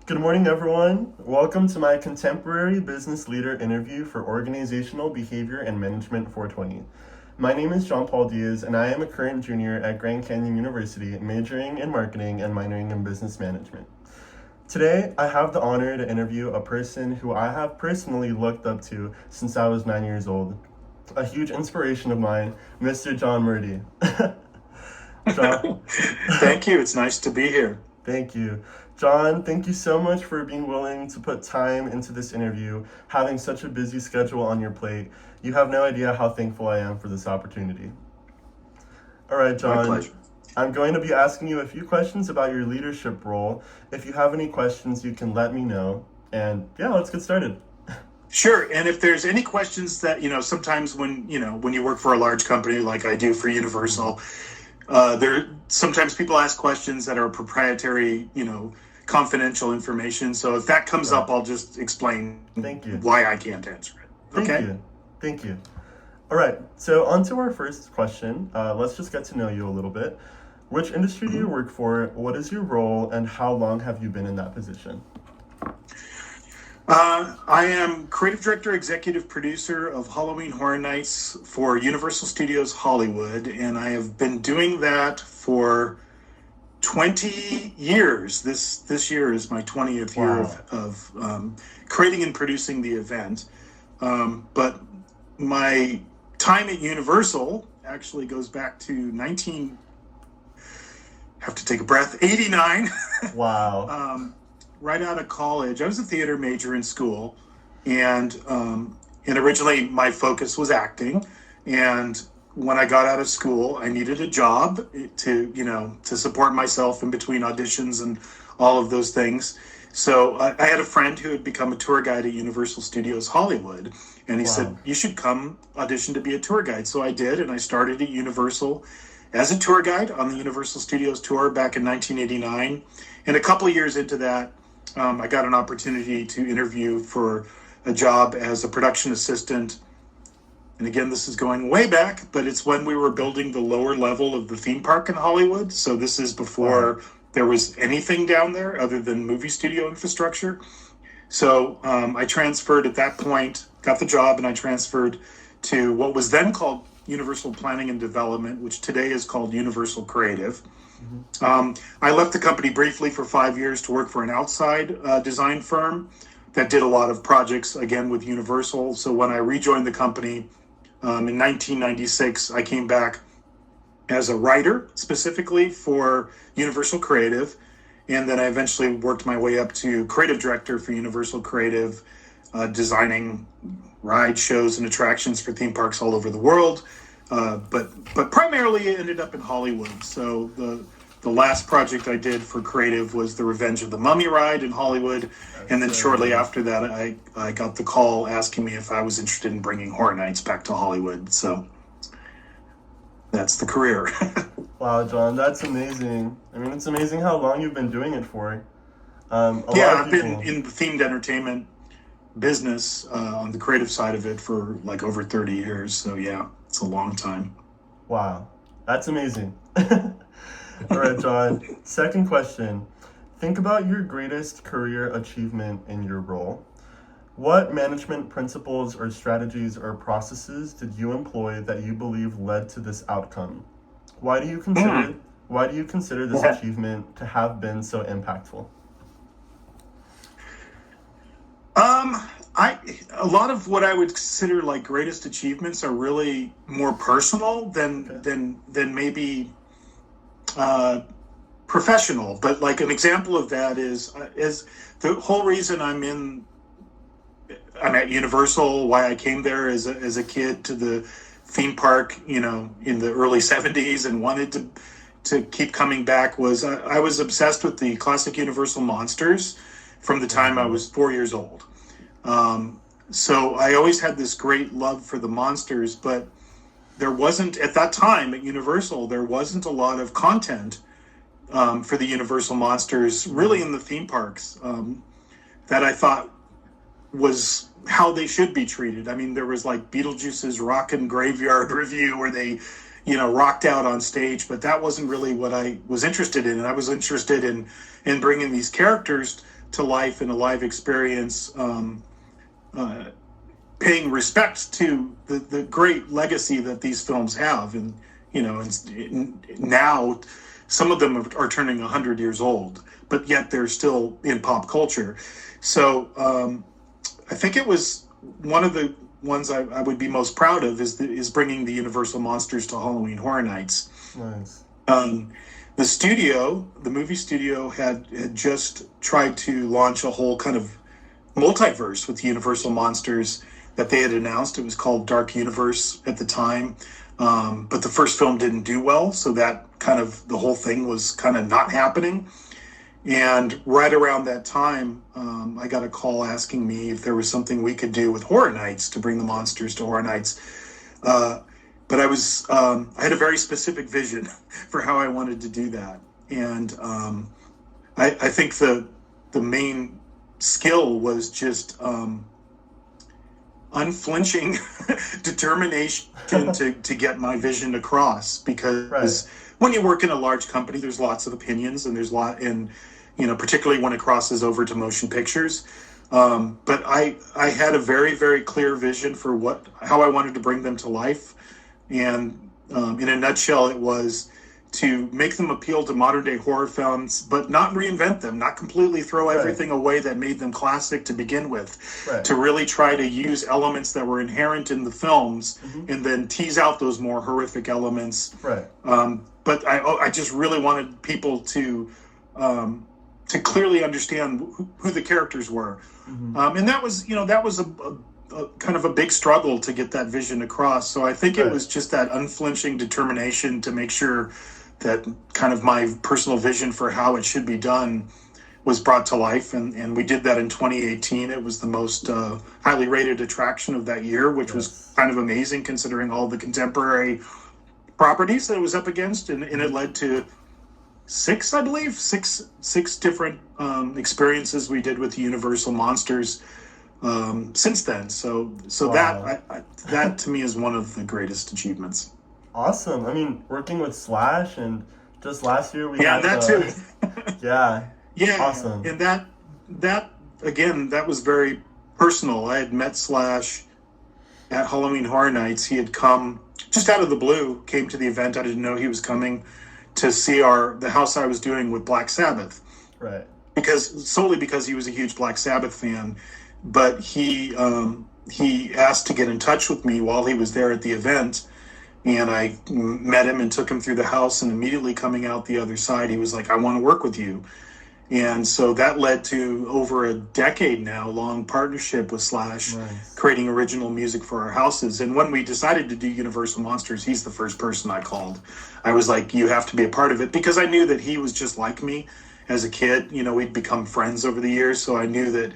Good morning, everyone. Welcome to my contemporary business leader interview for Organizational Behavior and Management 420. My name is John Paul Diaz, and I am a current junior at Grand Canyon University, majoring in marketing and minoring in business management. Today, I have the honor to interview a person who I have personally looked up to since I was 9 years old. A huge inspiration of mine, Mr. John Murdy. John. Thank you. It's nice to be here. Thank you. John, thank you so much for being willing to put time into this interview, having such a busy schedule on your plate. You have no idea how thankful I am for this opportunity. All right, My John, pleasure. I'm going to be asking you a few questions about your leadership role. If you have any questions, you can let me know. And yeah, let's get started. Sure. And if there's any questions that, sometimes when you work for a large company like I do for Universal, there sometimes people ask questions that are proprietary, confidential information. So if that comes up, I'll just explain Thank you. why I can't answer it. Okay? Thank you. All right, so on to our first question. Let's just get to know you a little bit. Which industry do you work for? What is your role, and how long have you been in that position? I am creative director, executive producer of Halloween Horror Nights for Universal Studios Hollywood, and I have been doing that for 20 years. This year is my 20th year Wow. of creating and producing the event. But my time at Universal actually goes back to 89. Wow. Right out of college. I was a theater major in school, and originally my focus was acting. And when I got out of school, I needed a job to support myself in between auditions and all of those things. So I had a friend who had become a tour guide at Universal Studios Hollywood, and he said, Wow. "You should come audition to be a tour guide." So I did, and I started at Universal as a tour guide on the Universal Studios tour back in 1989. And a couple of years into that, I got an opportunity to interview for a job as a production assistant. And again, this is going way back, but it's when we were building the lower level of the theme park in Hollywood. So this is Wow. before there was anything down there other than movie studio infrastructure. So I transferred at that point, got the job, and I transferred to what was then called Universal Planning and Development, which today is called Universal Creative. Mm-hmm. I left the company briefly for 5 years to work for an outside design firm that did a lot of projects, again, with Universal. So when I rejoined the company in 1996, I came back as a writer specifically for Universal Creative. And then I eventually worked my way up to creative director for Universal Creative, designing ride shows and attractions for theme parks all over the world. But primarily it ended up in Hollywood. So the last project I did for creative was the Revenge of the Mummy ride in Hollywood, and then shortly after that, I got the call asking me if I was interested in bringing Horror Nights back to Hollywood. So that's the career. Wow, John, that's amazing. I mean, it's amazing how long you've been doing it for. A lot Yeah, of I've been people. in the themed entertainment business on the creative side of it for like over 30 years. So yeah, it's a long time. Wow, that's amazing. All right, John. Second question. Think about your greatest career achievement in your role. What management principles or strategies or processes did you employ that you believe led to this outcome? Why do you consider Mm. why do you consider this achievement to have been so impactful? Um, a lot of what I would consider like greatest achievements are really more personal Okay. than maybe uh, professional. But like an example of that is the whole reason I'm at Universal. Why I came there as a kid to the theme park, in the early '70s and wanted to keep coming back was I was obsessed with the classic Universal monsters from the time I Mm-hmm. was 4 years old. So I always had this great love for the monsters, but there wasn't at that time at Universal. There wasn't a lot of content for the Universal monsters, really Mm-hmm. in the theme parks, that I thought was how they should be treated. I mean, there was like Beetlejuice's Rockin' Graveyard Review where they, rocked out on stage, but that wasn't really what I was interested in. And I was interested in bringing these characters to life in a live experience, uh, paying respect to the great legacy that these films have. And, now some of them are turning 100 years old, but yet they're still in pop culture. So I think it was one of the ones I would be most proud of is bringing the Universal Monsters to Halloween Horror Nights. Nice. The movie studio had just tried to launch a whole kind of multiverse with Universal Monsters that they had announced. It was called Dark Universe at the time. But the first film didn't do well, so that kind of the whole thing was kind of not happening. And right around that time, I got a call asking me if there was something we could do with Horror Nights to bring the monsters to Horror Nights. But I had a very specific vision for how I wanted to do that. And I think the main skill was just unflinching determination to get my vision across, because when you work in a large company, there's lots of opinions, and particularly when it crosses over to motion pictures. But I had a very, very clear vision for how I wanted to bring them to life. And in a nutshell, it was to make them appeal to modern day horror films, but not reinvent them, not completely throw everything away that made them classic to begin with, to really try to use elements that were inherent in the films, and then tease out those more horrific elements. But I just really wanted people to clearly understand who the characters were. And that was a kind of a big struggle to get that vision across. So I think it was just that unflinching determination to make sure that kind of my personal vision for how it should be done was brought to life. And we did that in 2018. It was the most highly rated attraction of that year, which was kind of amazing considering all the contemporary properties that it was up against. And it led to six different experiences we did with the Universal Monsters since then. So wow. that to me is one of the greatest achievements. Awesome. I mean, working with Slash, and just last year we had that too. yeah awesome. And that again, that was very personal. I had met Slash at Halloween Horror Nights. He had come just out of the blue, came to the event. I didn't know he was coming to see the house I was doing with Black Sabbath, solely because he was a huge Black Sabbath fan. But he asked to get in touch with me while he was there at the event, and I met him and took him through the house, and immediately coming out the other side, he was like, I want to work with you. And so that led to over a decade now long partnership with Slash, creating original music for our houses. And when we decided to do Universal Monsters, he's the first person I called. I was like, you have to be a part of it, because I knew that he was just like me as a kid. We'd become friends over the years, so I knew that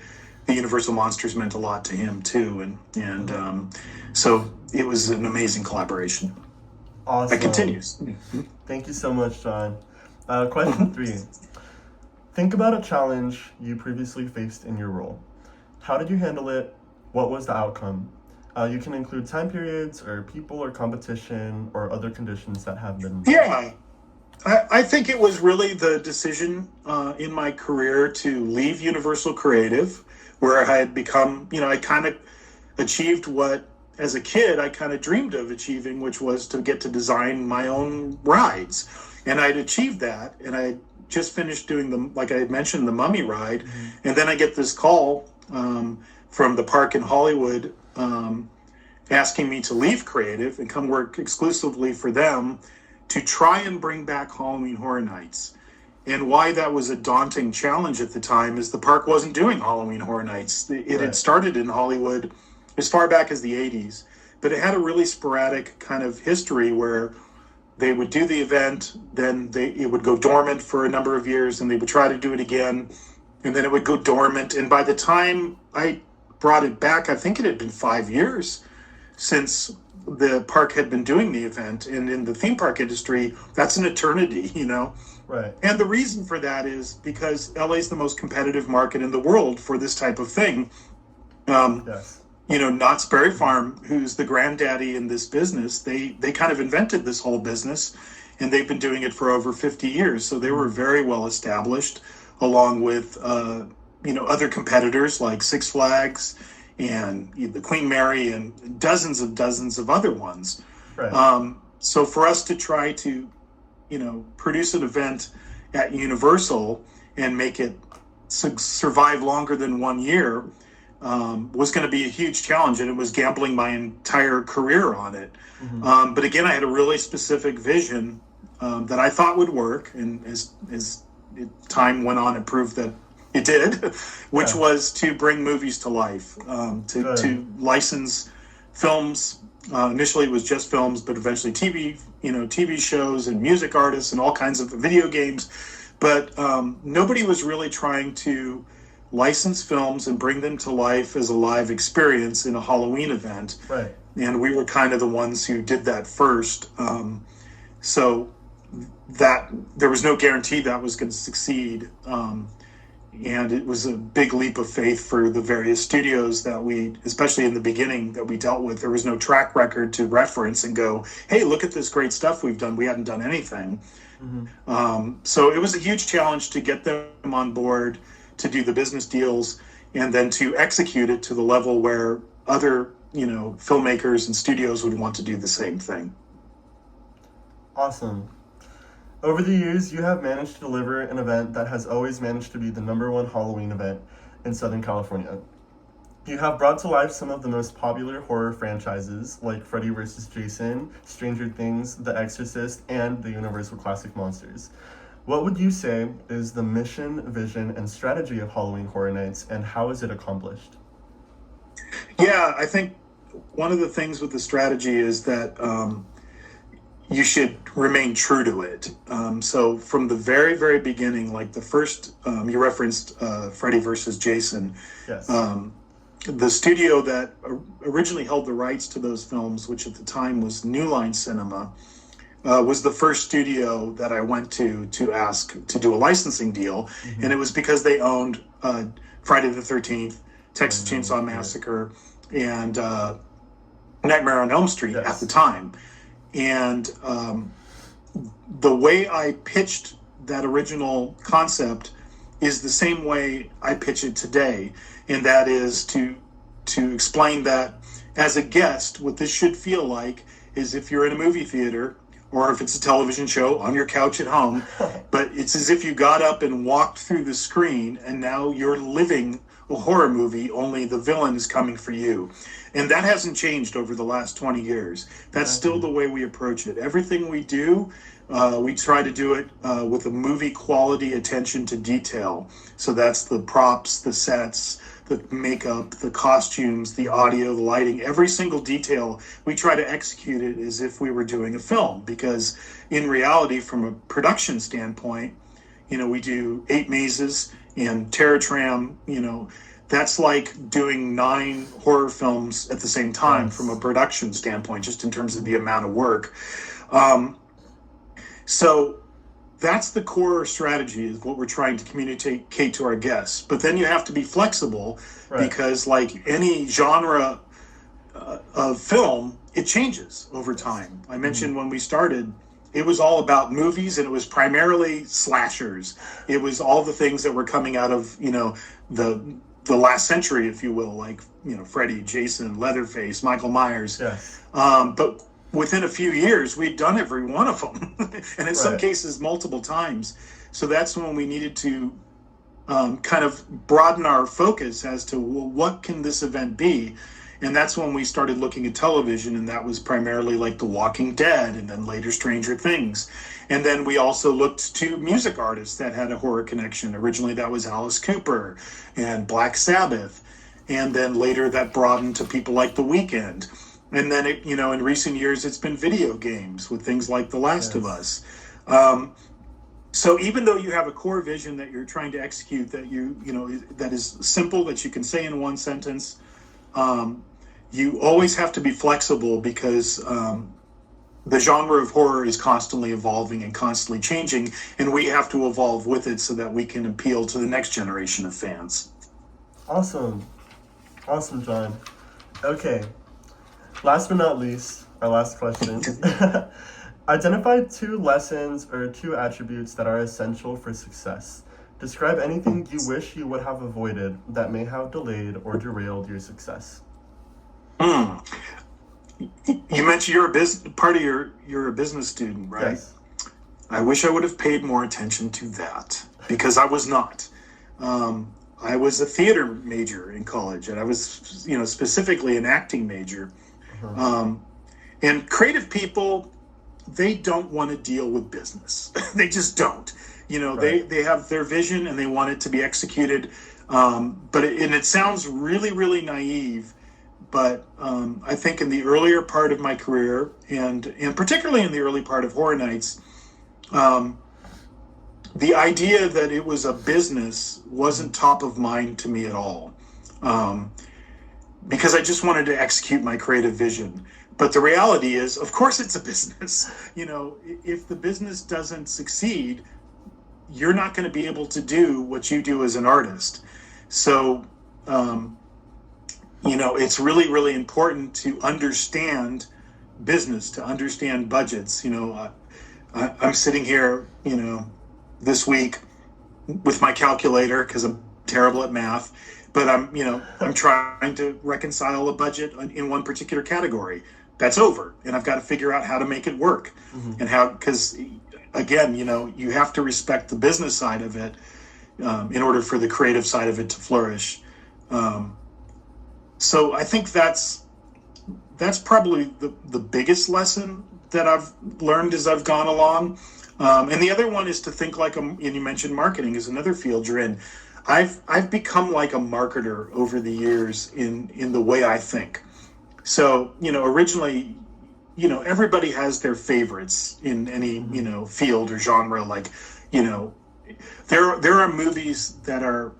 the Universal Monsters meant a lot to him too, and so it was an amazing collaboration. Awesome. That continues. Thank you so much, John. Question 3. Think about a challenge you previously faced in your role. How did you handle it? What was the outcome? You can include time periods or people or competition or other conditions that have been. Yeah. I think it was really the decision in my career to leave Universal Creative, where I had become, I kind of achieved what, as a kid, I kind of dreamed of achieving, which was to get to design my own rides. And I'd achieved that, and I just finished doing like I had mentioned, the Mummy ride. And then I get this call from the park in Hollywood asking me to leave Creative and come work exclusively for them to try and bring back Halloween Horror Nights. And why that was a daunting challenge at the time is the park wasn't doing Halloween Horror Nights. It had started in Hollywood as far back as the 80s, but it had a really sporadic kind of history where they would do the event, then it would go dormant for a number of years, and they would try to do it again, and then it would go dormant. And by the time I brought it back, I think it had been 5 years since the park had been doing the event. And in the theme park industry, that's an eternity, Right. And the reason for that is because LA is the most competitive market in the world for this type of thing. Knott's Berry Farm, who's the granddaddy in this business, they kind of invented this whole business, and they've been doing it for over 50 years. So they were very well established, along with other competitors like Six Flags and the Queen Mary and dozens of other ones. Right. So for us to try to, produce an event at Universal and make it survive longer than 1 year was going to be a huge challenge, and it was gambling my entire career on it. But again, I had a really specific vision that I thought would work, and as time went on, it proved that it did, which was to bring movies to life, to license films. Initially, it was just films, but eventually TV shows and music artists and all kinds of video games. But nobody was really trying to license films and bring them to life as a live experience in a Halloween event. Right. And we were kind of the ones who did that first. So that there was no guarantee that was going to succeed. And it was a big leap of faith for the various studios that we, especially in the beginning, that we dealt with. There was no track record to reference and go, hey, look at this great stuff we've done. We hadn't done anything. So it was a huge challenge to get them on board, to do the business deals, and then to execute it to the level where other, filmmakers and studios would want to do the same thing. Awesome. Over the years, you have managed to deliver an event that has always managed to be the #1 Halloween event in Southern California. You have brought to life some of the most popular horror franchises like Freddy vs. Jason, Stranger Things, The Exorcist, and the Universal Classic Monsters. What would you say is the mission, vision, and strategy of Halloween Horror Nights, and how is it accomplished? Yeah, I think one of the things with the strategy is that you should remain true to it. So from the very, very beginning, like the first, you referenced Freddy versus Jason. Yes. The studio that originally held the rights to those films, which at the time was New Line Cinema, was the first studio that I went to ask to do a licensing deal. And it was because they owned Friday the 13th, Texas Chainsaw Massacre, and Nightmare on Elm Street at the time. And the way I pitched that original concept is the same way I pitch it today, and that is to explain that as a guest, what this should feel like is if you're in a movie theater or if it's a television show on your couch at home, but it's as if you got up and walked through the screen and now you're living a horror movie, only the villain is coming for you. And that hasn't changed over the last 20 years. That's still the way we approach it. Everything we do, we try to do it with a movie quality attention to detail. So that's the props, the sets, the makeup, the costumes, the audio, the lighting, every single detail. We try to execute it as if we were doing a film, because in reality, from a production standpoint, we do 8 mazes and Terror Tram, that's like doing 9 horror films at the same time from a production standpoint, just in terms of the amount of work. So that's the core strategy, is what we're trying to communicate to our guests. But then you have to be flexible, because like any genre of film, it changes over time. I mentioned when we started, it was all about movies, and it was primarily slashers. It was all the things that were coming out of, the last century, if you will, like, Freddy, Jason, Leatherface, Michael Myers. Yes. But within a few years, we'd done every one of them, and in some cases, multiple times. So that's when we needed to kind of broaden our focus as to, well, what can this event be? And that's when we started looking at television, and that was primarily like The Walking Dead, and then later Stranger Things. And then we also looked to music artists that had a horror connection. Originally, that was Alice Cooper and Black Sabbath. And then later that broadened to people like The Weeknd. And then, in recent years, it's been video games with things like The Last of Us. So even though you have a core vision that you're trying to execute, that that is simple, that you can say in one sentence, you always have to be flexible, because the genre of horror is constantly evolving and constantly changing, and we have to evolve with it so that we can appeal to the next generation of fans. Awesome, John. Okay, last but not least, our last question. Identify 2 lessons or 2 attributes that are essential for success. Describe anything you wish you would have avoided that may have delayed or derailed your success. Hmm. You mentioned you're a business student, right? Yes. I wish I would have paid more attention to that because I was not. I was a theater major in college, and I was, specifically an acting major. Uh-huh. And creative people, they don't want to deal with business. They just don't. Right. They have their vision and they want it to be executed. And it sounds really, really naive. But I think in the earlier part of my career, and particularly in the early part of Horror Nights, um, the idea that it was a business wasn't top of mind to me at all, um, because I just wanted to execute my creative vision. But the reality is, of course, it's a business. If the business doesn't succeed, you're not going to be able to do what you do as an artist. So, it's really, really important to understand business, to understand budgets. I'm sitting here, this week with my calculator because I'm terrible at math, but I'm trying to reconcile a budget in one particular category. That's over, and I've got to figure out how to make it work, Mm-hmm. and how, because again, you have to respect the business side of it in order for the creative side of it to flourish. Um, so I think that's probably the biggest lesson that I've learned as I've gone along. And the other one is to think and you mentioned marketing is another field you're in. I've become like a marketer over the years in the way I think. So, originally, everybody has their favorites in any, Mm-hmm. field or genre. You know, there are movies that are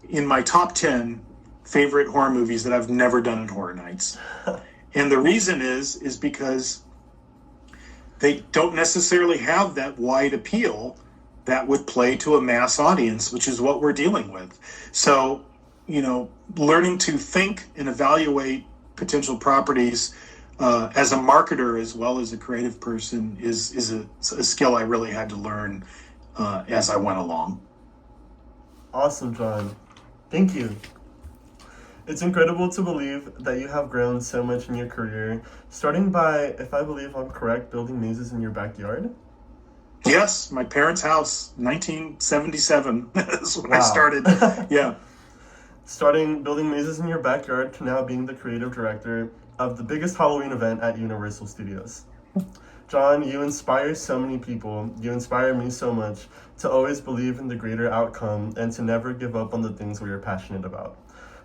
in my top 10 favorite horror movies that I've never done at Horror Nights. And the reason is because they don't necessarily have that wide appeal that would play to a mass audience, which is what we're dealing with. So, learning to think and evaluate potential properties as a marketer as well as a creative person is a skill I really had to learn as I went along. Awesome, John. Thank you. It's incredible to believe that you have grown so much in your career, starting by, if I believe I'm correct, building mazes in your backyard. Yes, my parents' house, 1977. That's when I Wow. started. Yeah. Starting building mazes in your backyard to now being the creative director of the biggest Halloween event at Universal Studios. John, you inspire so many people. You inspire me so much to always believe in the greater outcome and to never give up on the things we are passionate about.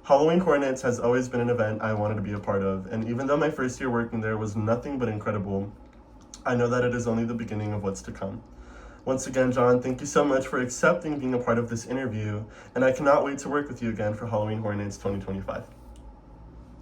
Halloween Horror Nights has always been an event I wanted to be a part of, and even though my first year working there was nothing but incredible, I know that it is only the beginning of what's to come. Once again, John, thank you so much for accepting being a part of this interview, and I cannot wait to work with you again for Halloween Horror Nights 2025.